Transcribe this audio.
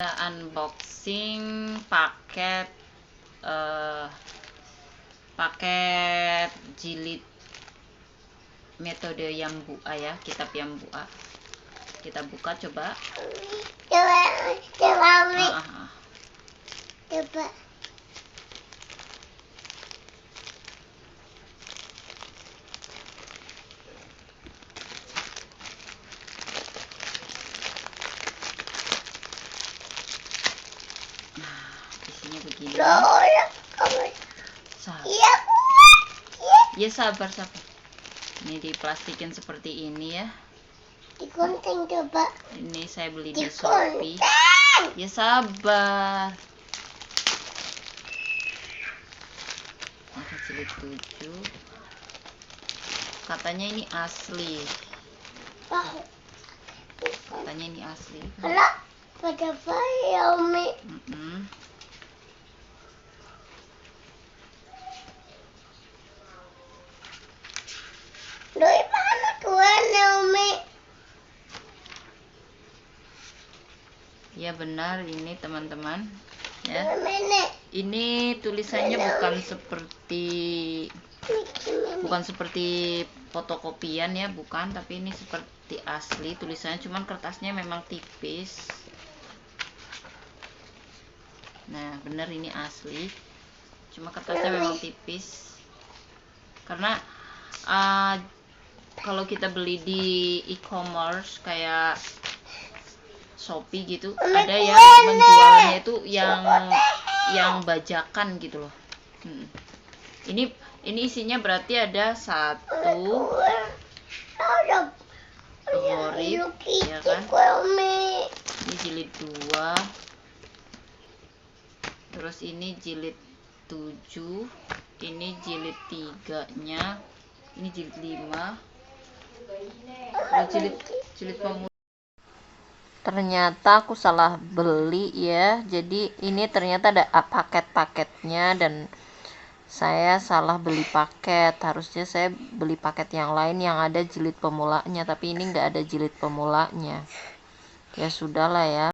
Unboxing paket jilid metode Yambua ya, kitab Yambua. Kita buka coba. Coba. Isinya begini. Sabar. Iya. Ya sabar. Ini diplastikin seperti ini ya. Digunting coba. Ini saya beli di Shopee. Ya sabar. Jilid 7. Katanya ini asli. Katanya ini asli. Alah, pada saya Umi. Dari mana tuannya Umi? Ya benar ini teman-teman. Ya. Nenek. Ini tulisannya bukan seperti fotokopian ya, bukan, tapi ini seperti asli tulisannya, cuman kertasnya memang tipis. Nah, bener ini asli. Cuma kertasnya memang tipis. Karena kalau kita beli di e-commerce kayak Shopee gitu, ada yang menjualnya itu yang bajakan gitu loh. Ini isinya berarti ada 1 gorip, ya kan? Ini jilid 2. Terus ini jilid 7. Ini jilid 3-nya. Ini jilid 5. Terus jilid pemula. Ternyata aku salah beli ya. Jadi ini ternyata ada paket-paketnya dan saya salah beli paket. Harusnya saya beli paket yang lain yang ada jilid pemulanya, tapi ini nggak ada jilid pemulanya. Ya sudahlah ya.